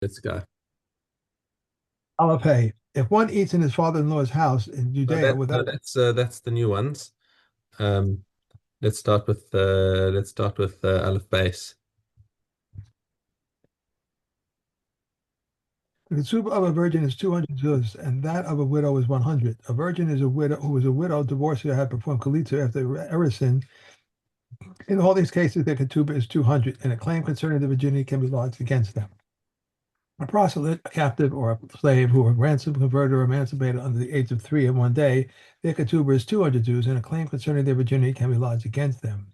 Let's go. Alapay. If one eats in his father-in-law's house in Judea No, without that's the new ones. Um, let's start with Aleph base. the ksuba of a virgin is 200 zuz, and that of a widow is 100. A virgin is a widow who is a widow, divorced or had performed kalitza after erisin. In all these cases, their ketubah is 200, and a claim concerning the virginity can be lodged against them. A proselyte, a captive, or a slave who were ransomed, converted, or emancipated under the age of 3 in one day, their ketubah is 200 Jews, and a claim concerning their virginity can be lodged against them.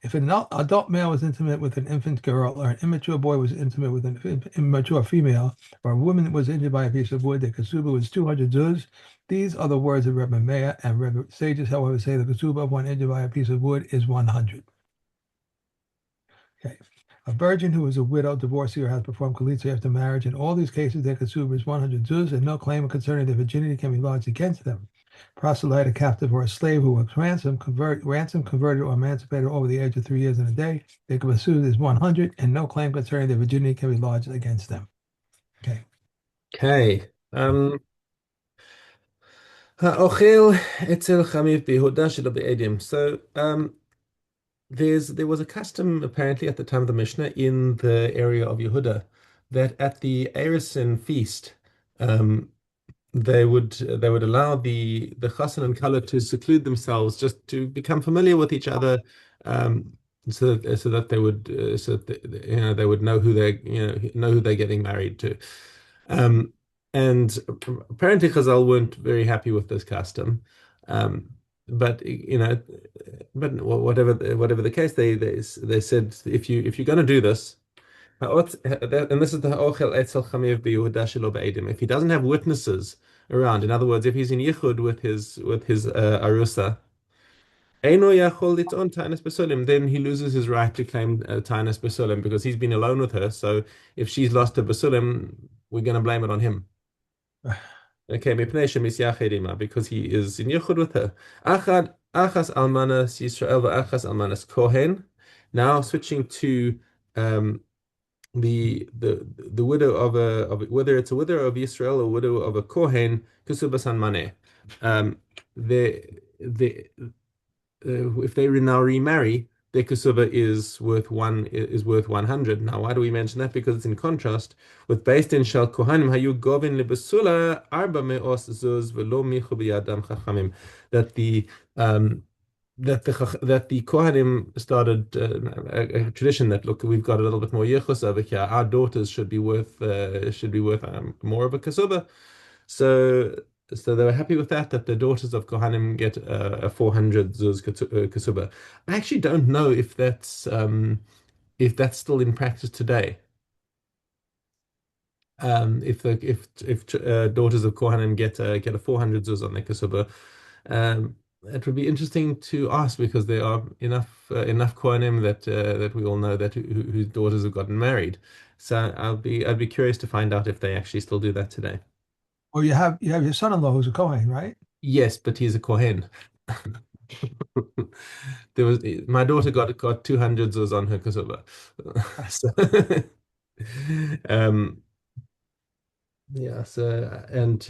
If an adult male was intimate with an infant girl, or an immature boy was intimate with an immature female, or a woman was injured by a piece of wood, the ketubah was 200 Jews. These are the words of Rebbe Meir, and Rebbe sages, however, say the ketubah of one injured by a piece of wood is 100. Okay. A virgin who is a widow, divorcee, or has performed chalitza after marriage, in all these cases, their ketubah is 100 zuz, and no claim concerning their virginity can be lodged against them. Proselyte, a captive, or a slave who was ransomed, converted, or emancipated over the age of 3 years and a day, their ketubah is 100, and no claim concerning their virginity can be lodged against them. Okay. Okay. האוכל אצל חמיב ביהודה שלא בעדים. So, there was a custom apparently at the time of the Mishnah in the area of Yehuda that at the Erisin feast, um, they would allow the chassan and kala to seclude themselves just to become familiar with each other, um, so that they would know who they're getting married to. Um, and apparently Chazal weren't very happy with this custom. Um, but whatever the case, they said if you're going to do this, and this is the Ochel Etzel Chamiv B'Yehuda Shelo B'Edim. If he doesn't have witnesses around, in other words, if he's in Yichud with his Arusa, Eino Yachol Litzon Tainus Besolim, then he loses his right to claim Tainus Besolim because he's been alone with her. So if she's lost her Besolim, we're going to blame it on him. Okay, Mipnei Shemisyach Edima, because he is in Yichud with her. Achas Almanas Yisrael v'Achas Almanas Kohen. Now switching to um, the widow whether it's a widow of Israel or widow of a Kohen, Kesubos Maneh. The if they now remarry, their Kesuba is worth 100. Now, why do we mention that? Because it's in contrast with based in Shal Kohanim Hayu Govin Lebesula Arba Me'os Zuz Velo Michu B'Yadam Chachamim, that the Kohanim started a tradition that, look, we've got a little bit more yichus over here. Our daughters should be worth more of a kasuba. So so they were happy with that. That the daughters of Kohanim get a 400 zuz kasuba. I actually don't know if that's still in practice today. If daughters of Kohanim get a 400 zuz on their kasuba. It would be interesting to ask because there are enough Kohanim that we all know that whose daughters have gotten married. So I'd be curious to find out if they actually still do that today. Or you have your son-in-law who's a Kohen, right? Yes, but he's a Kohen. There was my daughter got 200 zuz on her kasuba. So, um, yeah, so and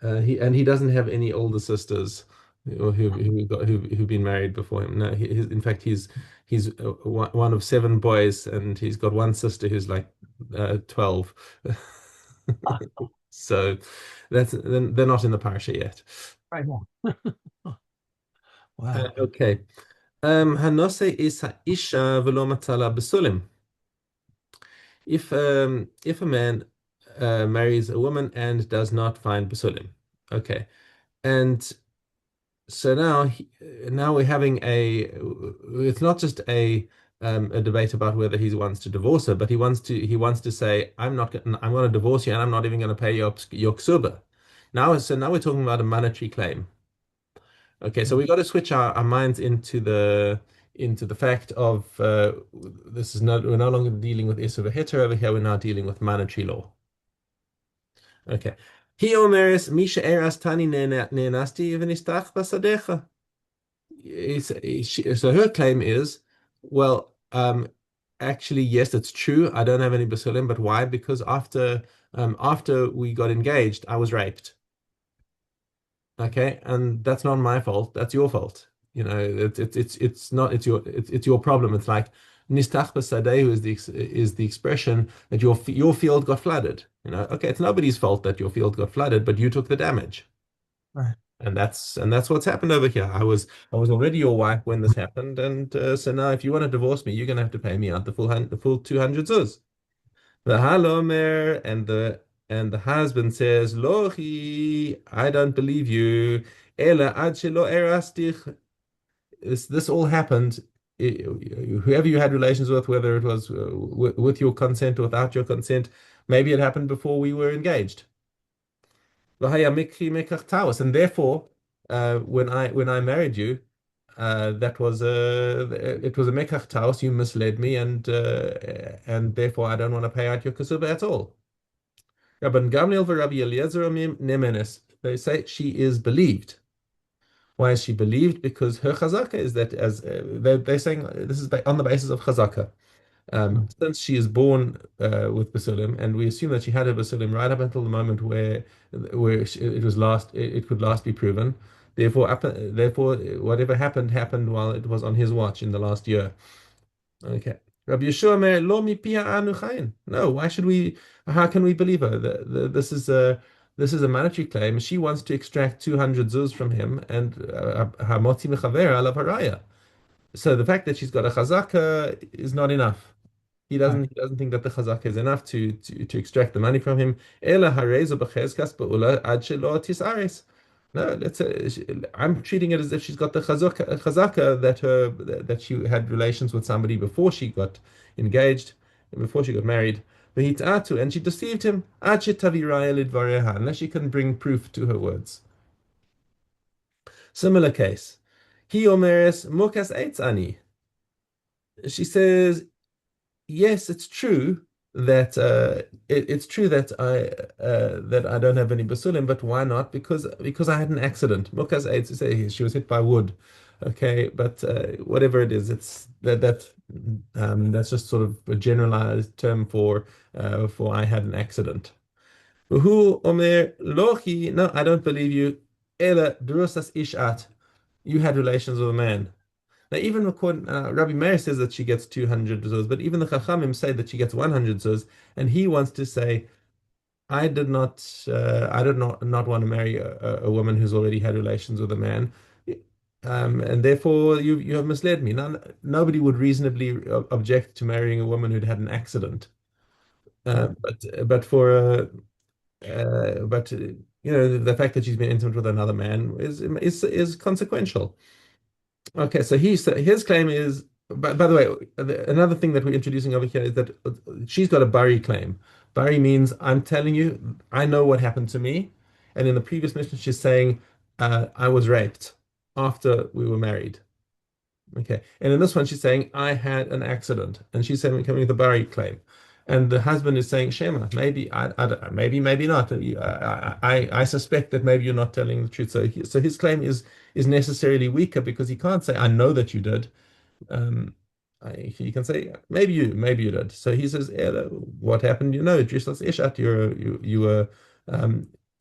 he doesn't have any older sisters who've been married before him. No, in fact he's one of seven boys, and he's got one sister who's like 12. So they're not in the parsha yet. Right now. Wow. Okay. Hanose is isha velo matzala besulim. If a man marries a woman and does not find besulim. Okay. And so now we're having it's not just a debate about whether he wants to divorce her, but he wants to say, I'm going to divorce you, and I'm not even going to pay your ksuba. So now we're talking about a monetary claim. Okay, so we got to switch our minds into the fact of we're no longer dealing with Issa Heter over here, we're now dealing with monetary law. Okay. He omeres Misha eras tani nenasti v'nistach basadecha. So her claim is, well, Actually, yes, it's true. I don't have any basulim, but why? Because after we got engaged, I was raped. Okay, and that's not my fault. That's your fault. It's not it's your problem. It's like nistach b'sadehu is the expression that your field got flooded. Okay, it's nobody's fault that your field got flooded, but you took the damage. Right. And that's what's happened over here. I was already your wife when this happened, and so now if you want to divorce me, you're gonna have to pay me out the full 200 zuz. The halomer and the husband says, Lochi, I don't believe you. Ela ad shelo erastich. This all happened. Whoever you had relations with, whether it was with your consent or without your consent, maybe it happened before we were engaged. And therefore, when I married you, that was it was a mekach taos. You misled me, and therefore I don't want to pay out your kasuba at all. Rabban Gamliel v'Rabbi Eliezer omim nemenes. They say she is believed. Why is she believed? Because her chazaka is that as they're saying this is on the basis of chazaka. Since she is born with basulim, and we assume that she had her basulim right up until the moment where it could last be proven. Therefore, whatever happened while it was on his watch in the last year. Okay. Rabbi Yeshua Mer lo mipia anu chayin. No, why should we? How can we believe her? This is a monetary claim. She wants to extract 200 zuz from him, and hamotzi mechaver alav haraya. So the fact that she's got a chazaka is not enough. He Right. doesn't he doesn't think that the chazaka is enough to extract the money from him. Ela harezo b'chezkas ba'ula ad shelo tisaris. No, I'm treating it as if she's got the chazaka that she had relations with somebody before she got engaged, before she got married. V'hit'atu, and she deceived him. Ad shetavi raya lidvareha, unless she can bring proof to her words. Similar case. He omeres mukas eitz ani. She says, yes, it's true that it's true that I don't have any basulim, but why not? Because I had an accident. Mukas aids to say she was hit by wood. Okay, but whatever it is, that's just sort of a generalized term for I had an accident. Who omer lochi? No, I don't believe you. Ela drusas ishat. You had relations with a man. Now, even according, Rabbi Meir says that she gets 200 zuz, but even the Chachamim say that she gets 100 zuz, and he wants to say, I did not want to marry a woman who's already had relations with a man, and therefore you have misled me. Nobody would reasonably object to marrying a woman who'd had an accident, Right. but the fact that she's been intimate with another man is consequential. Okay, so his claim is, by the way, another thing that we're introducing over here is that she's got a bari claim. Bari means I'm telling you, I know what happened to me. And in the previous mission, she's saying, I was raped after we were married. Okay. And in this one, she's saying, I had an accident. And she's saying, coming with a bari claim. And the husband is saying, Shema, maybe, maybe not. I suspect that maybe you're not telling the truth. So his claim is necessarily weaker because he can't say, I know that you did. Um, he can say, maybe you did. So he says, what happened? Drislas Ishat,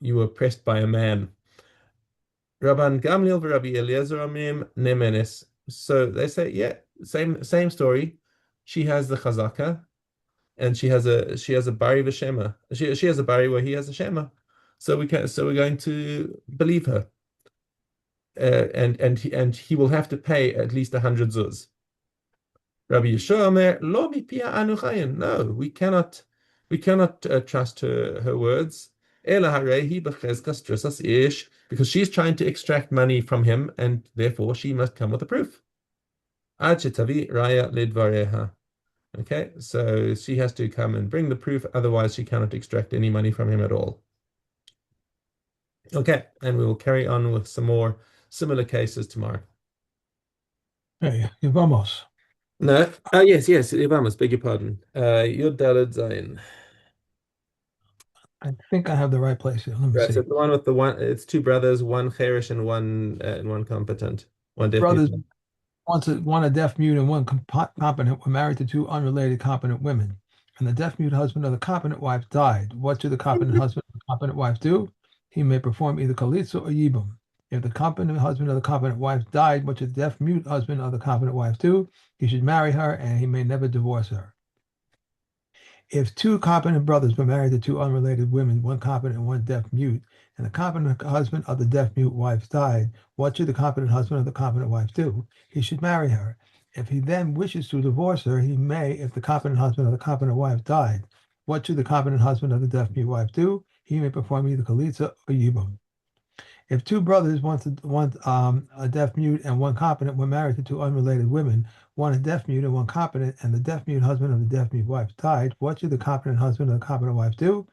you were pressed by a man. Rabban Gamliel v'Rabbi Eliezer amim nemenes. So they say, yeah, same story. She has the chazaka, and she has a bari v'shema. She has a bari where he has a shema. So we're going to believe her, and he will have to pay at least 100 zuz. Rabbi Yeshua Omer, Lo mipia anu chayin. No, we cannot trust her words. Ela harehi b'chezkas drusas ish, because she's trying to extract money from him, and therefore she must come with a proof. Ad shetavi raya lidvareha. Okay, so she has to come and bring the proof, otherwise she cannot extract any money from him at all. Okay, and we will carry on with some more similar cases tomorrow. Hey, vamos. No, yes, Vamos, beg your pardon. Yud Daled Zayin. I think I have the right place here. Let me Right, so see. it's the one it's two brothers, one cherish and one competent, one deaf Brothers, mute. One a deaf mute and one competent were married to two unrelated competent women, and the deaf mute husband of the competent wife died. What should the competent husband of the competent wife do? He may perform either chalitza or yibum. If the competent husband of the competent wife died, what should the deaf mute husband of the competent wife do? He should marry her, and he may never divorce her. If two competent brothers were married to two unrelated women, one competent and one deaf mute, and the competent husband of the deaf mute wife died, what should the competent husband of the competent wife do? He should marry her. If he then wishes to divorce her, he may, if the competent husband of the competent wife died. What should the competent husband of the deaf mute wife do? He may perform either chalitza or yibum. If two brothers, one a deaf mute and one competent, were married to two unrelated women, one a deaf mute and one competent, and the deaf mute husband of the deaf mute wife died, what should the competent husband of the competent wife do?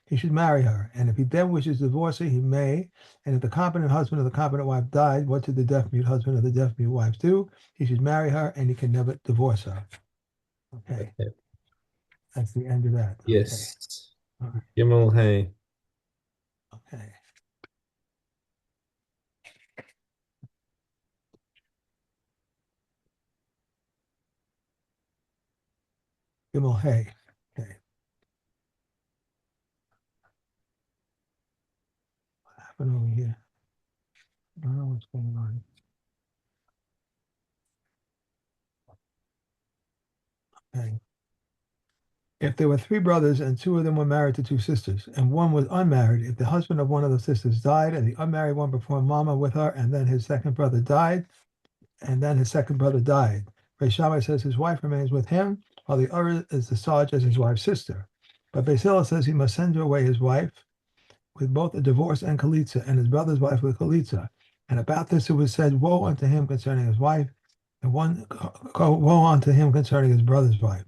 He should marry her. And if he then wishes to divorce her, he may. And if the competent husband of the competent wife died, what should the deaf mute husband of the deaf mute wife do? He should marry her, and he can never divorce her. Okay, Okay. that's the end of that. Okay, Yes. all right. Gimel Hey. Okay. Gimel Hey. Okay, what happened over here? I don't know what's going on. Okay. If there were three brothers and two of them were married to two sisters, and one was unmarried, if the husband of one of the sisters died and the unmarried one performed mama with her, and then his second brother died, Beis Shammai says his wife remains with him, while the other is discharged as his wife's sister. But Beis Hillel says he must send away his wife with both a divorce and chalitza, and his brother's wife with chalitza. And about this it was said, "Woe unto him concerning his wife, and woe unto him concerning his brother's wife."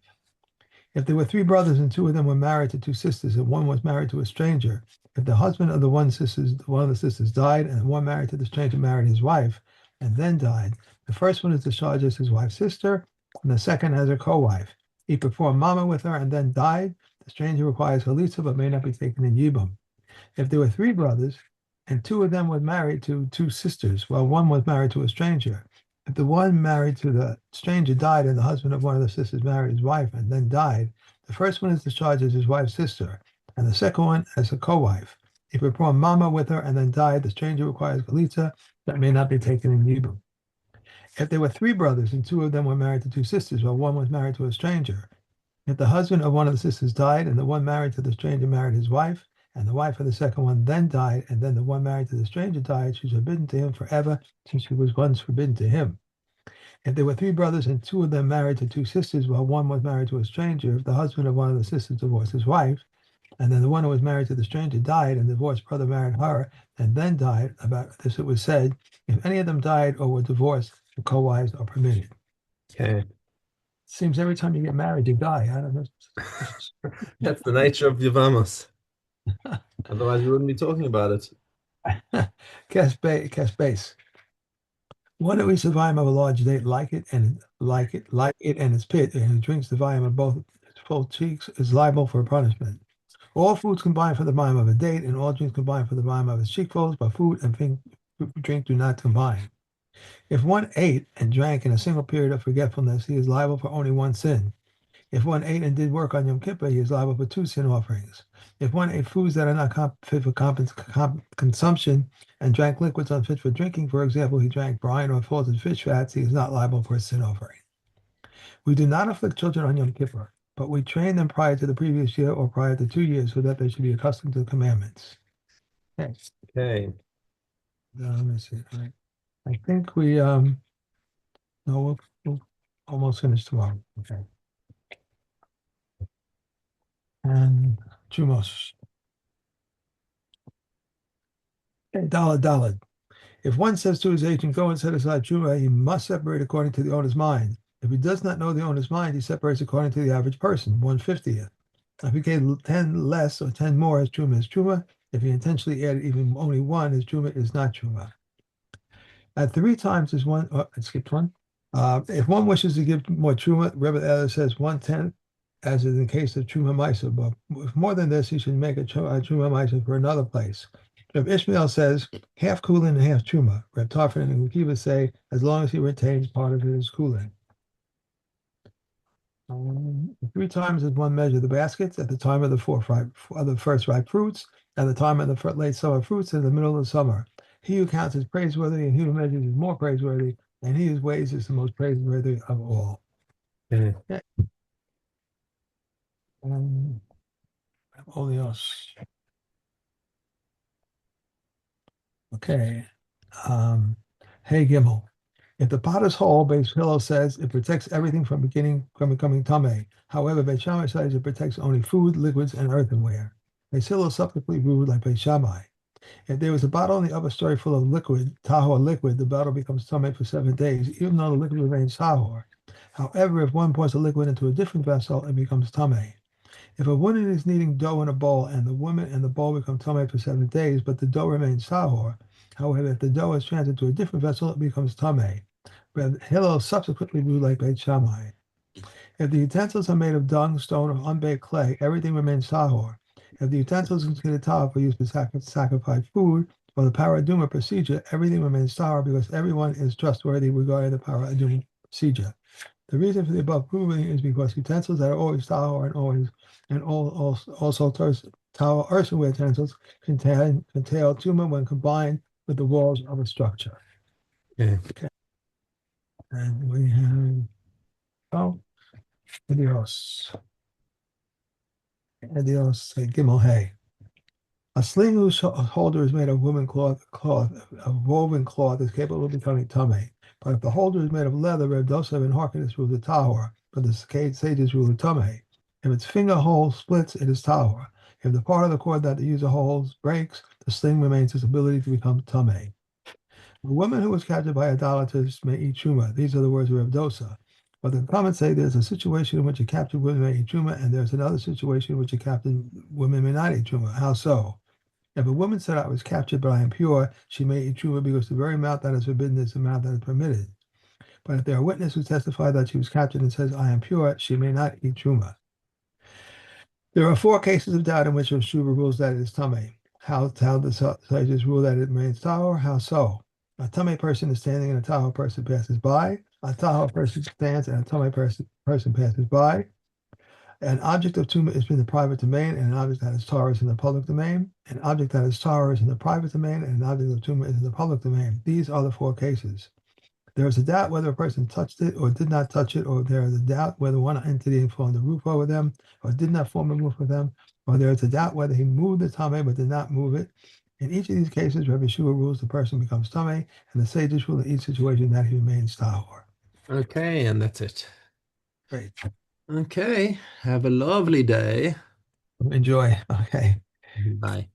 If there were three brothers and two of them were married to two sisters, and one was married to a stranger, if the husband of one of the sisters died, and the one married to the stranger married his wife, and then died, the first one is discharged as his wife's sister, and the second as her co-wife. He performed mama with her and then died. The stranger requires chalitza, but may not be taken in yibum. If there were three brothers, and two of them were married to two sisters, while one was married to a stranger, if the one married to the stranger died and the husband of one of the sisters married his wife and then died, the first one is discharged as his wife's sister, and the second one as a co-wife. If he performed mama with her and then died, the stranger requires chalitza that may not be taken in yibum. If there were three brothers and two of them were married to two sisters, while one was married to a stranger, if the husband of one of the sisters died and the one married to the stranger married his wife, and the wife of the second one then died, and then the one married to the stranger died, she's forbidden to him forever, since she was once forbidden to him. If there were three brothers and two of them married to two sisters, while one was married to a stranger, if the husband of one of the sisters divorced his wife, and then the one who was married to the stranger died, and the divorced brother married her, and then died, about this it was said, if any of them died or were divorced, the co-wives are permitted. Okay. Seems every time you get married, you die. I don't know. That's the nature of Yevamos. Otherwise, we wouldn't be talking about it. Cast base. One who eats the volume of a large date, like it and its pit, and who drinks the volume of both its full cheeks is liable for punishment. All foods combine for the volume of a date, and all drinks combine for the volume of its cheekfuls, but food and drink do not combine. If one ate and drank in a single period of forgetfulness, he is liable for only one sin. If one ate and did work on Yom Kippur, he is liable for two sin offerings. If one ate foods that are not fit for consumption and drank liquids unfit for drinking, for example, he drank brine or salted fish fats, he is not liable for a sin offering. We do not afflict children on Yom Kippur, but we train them prior to the previous year or prior to 2 years so that they should be accustomed to the commandments. Okay. Okay. Let me see. All right. I think we no, we'll almost finish tomorrow. Okay. And Chumos. Okay, Dalad. If one says to his agent, go and set aside Truma, he must separate according to the owner's mind. If he does not know the owner's mind, he separates according to the average person, 1/50th. If he gave 10 less or 10 more, his Truma is Truma. If he intentionally added even only one, his Truma is not Truma. At 3 times his one, I skipped one. If one wishes to give more Truma, Rebbe Elazar says 1/10, as is in the case of Truma Maisa. But if more than this, he should make a Truma Maisa for another place. Reb Ishmael says half kulin and half truma. Reb Tarfon and Akiva say as long as he retains part of his kulin. 3 times is one measure. The baskets at the time of the first ripe fruits, at the time of the late summer fruits, in the middle of the summer. He who counts is praiseworthy, and he who measures is more praiseworthy, and he who weighs is the most praiseworthy of all. Okay. Okay. Um, Oleos. Okay. Hey Gimel. If the pot is whole, Beis Hillel says it protects everything from becoming tamei. However, Beis Shammai says it protects only food, liquids, and earthenware. Beis Hillel subsequently ruled like Beis Shammai. If there was a bottle in the upper story full of liquid, tahor liquid, the bottle becomes tamei for 7 days, even though the liquid remains tahor. However, if one pours the liquid into a different vessel, it becomes tamei. If a woman is kneading dough in a bowl and the woman and the bowl become tamei for 7 days, but the dough remains tahor, however, if the dough is transferred to a different vessel, it becomes tamei. But Hillel subsequently ruled like Beit Shammai. If the utensils are made of dung, stone, or unbaked clay, everything remains tahor. If the utensils are considered tahor for use to sacrifice food or the paraduma procedure, everything remains tahor because everyone is trustworthy regarding the paraduma procedure. The reason for the above proving is because utensils that are always tahor and also tahor earthenware utensils contain tumah when combined with the walls of a structure. Okay. Okay, and we have oh, Adios. Adios, Gimel Hay. A sling whose holder is made of of woven cloth is capable of becoming tame. But if the holder is made of leather, Reb Dosav and Harkness rule the tahor, but the sages rule the tame. If its finger hole splits, it is tahor. If the part of the cord that the user holds breaks, the sling remains its ability to become tame. A woman who was captured by idolaters may eat truma. These are the words of Reb Dosa. But the comments say there's a situation in which a captured woman may eat truma, and there's another situation in which a captured woman may not eat truma. How so? If a woman said, I was captured, but I am pure, she may eat truma because the very amount that is forbidden is the amount that is permitted. But if there are witnesses who testify that she was captured and says, I am pure, she may not eat truma. There are 4 cases of doubt in which Rav Shua rules that it is tamei. How the sages rule that it remains tahor? How so? A tamei person is standing and a tahor person passes by. A tahor person stands and a tamei person passes by. An object of tumah is in the private domain, and an object that is tahor is in the public domain. An object that is tahor is in the private domain, and an object of tumah is in the public domain. These are the 4 cases. There is a doubt whether a person touched it or did not touch it, or there is a doubt whether one entity formed a roof over them or did not form a roof over them, or there is a doubt whether he moved the tameh but did not move it. In each of these cases, Rabbi Shua rules the person becomes tameh, and the sages rule in each situation that he remains tahor. Okay, and that's it. Great. Okay, have a lovely day. Enjoy. Okay. Bye.